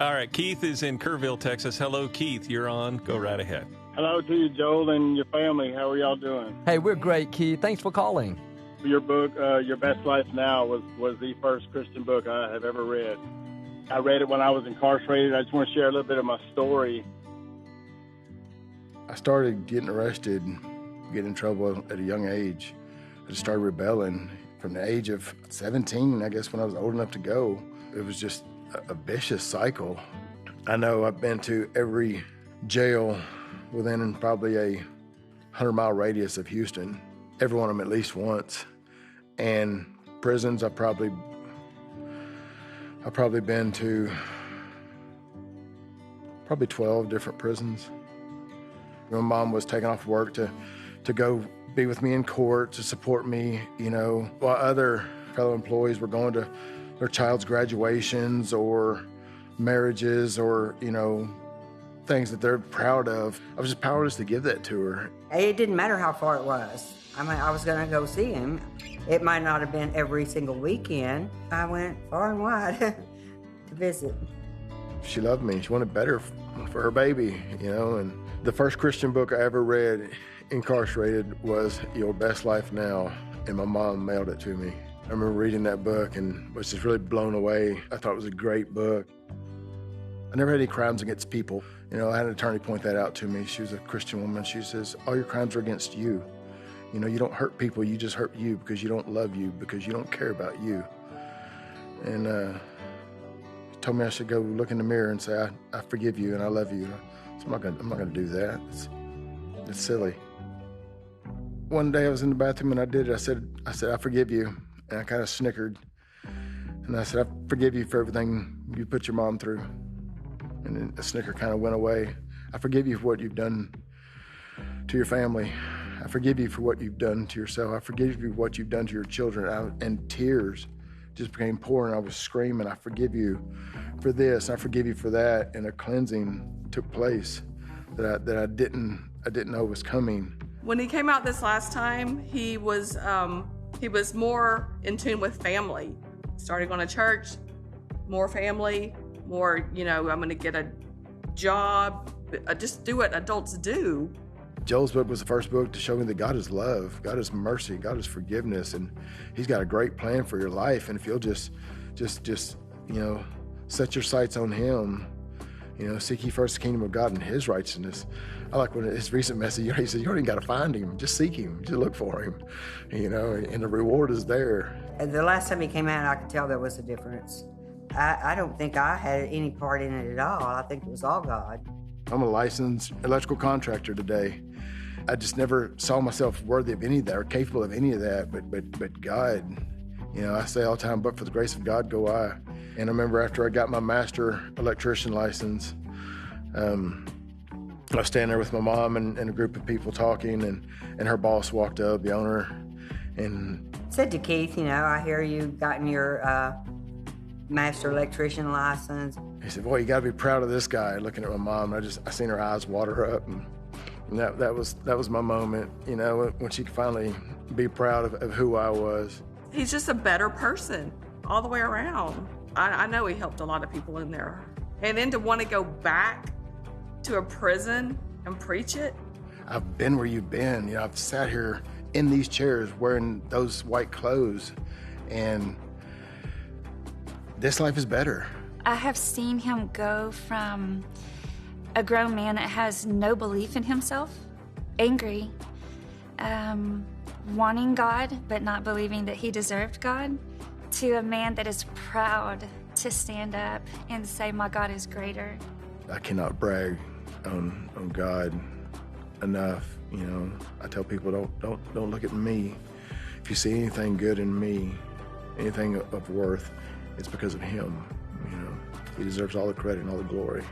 All right, Keith is in Kerrville, Texas. Hello, Keith. You're on. Go right ahead. Hello to you, Joel, and your family. How are y'all doing? Hey, we're great, Keith. Thanks for calling. Your book, Your Best Life Now, was the first Christian book I have ever read. I read it when I was incarcerated. I just want to share a little bit of my story. I started getting arrested, getting in trouble at a young age. I just started rebelling from the age of 17, I guess, when I was old enough to go. It was just a vicious cycle. I know I've been to every jail within probably a 100-mile radius of Houston, every one of them at least once. And prisons, I've probably been to 12 different prisons. My mom was taking off work to go be with me in court, to support me, while other fellow employees were going to their child's graduations or marriages or, things that they're proud of. I was just powerless to give that to her. It didn't matter how far it was. I mean, I was going to go see him. It might not have been every single weekend. I went far and wide to visit. She loved me. She wanted better for her baby, and the first Christian book I ever read incarcerated was Your Best Life Now, and my mom mailed it to me. I remember reading that book and was just really blown away. I thought it was a great book. I never had any crimes against people. I had an attorney point that out to me. She was a Christian woman. She says, all your crimes are against you. You don't hurt people, you just hurt you because you don't love you, because you don't care about you. And she told me I should go look in the mirror and say, I forgive you and I love you. So I'm not gonna do that. It's silly. One day I was in the bathroom and I did it. I said, I forgive you. And I kind of snickered. And I said, I forgive you for everything you put your mom through. And then the snicker kind of went away. I forgive you for what you've done to your family. I forgive you for what you've done to yourself. I forgive you for what you've done to your children. And tears just became pouring. I was screaming, I forgive you for this. I forgive you for that. And a cleansing took place that I didn't know was coming. When he came out this last time, he was more in tune with family. Started going to church, more family, more, I'm going to get a job, just do what adults do. Joel's book was the first book to show me that God is love, God is mercy, God is forgiveness, and He's got a great plan for your life. And if you'll just set your sights on Him, seek ye first the kingdom of God and His righteousness. I like when his recent message, he said, you don't even got to find Him, just seek Him, just look for Him, and the reward is there. And the last time he came out, I could tell there was a difference. I don't think I had any part in it at all. I think it was all God. I'm a licensed electrical contractor today. I just never saw myself worthy of any of that or capable of any of that, but God, I say all the time, but for the grace of God go I. And I remember after I got my master electrician license, I was standing there with my mom and a group of people talking, and her boss walked up, the owner, and said to Keith, I hear you gotten your master electrician license. He said, boy, you gotta be proud of this guy. Looking at my mom, I seen her eyes water up, and that was my moment, when she could finally be proud of who I was. He's just a better person all the way around. I know he helped a lot of people in there. And then to want to go back to a prison and preach it. I've been where you've been. I've sat here in these chairs wearing those white clothes, and this life is better. I have seen him go from a grown man that has no belief in himself, angry, wanting God but not believing that he deserved God, to a man that is proud to stand up and say, my God is greater. I cannot brag on God enough. I tell people, don't look at me. If you see anything good in me, anything of worth, it's because of Him. He deserves all the credit and all the glory.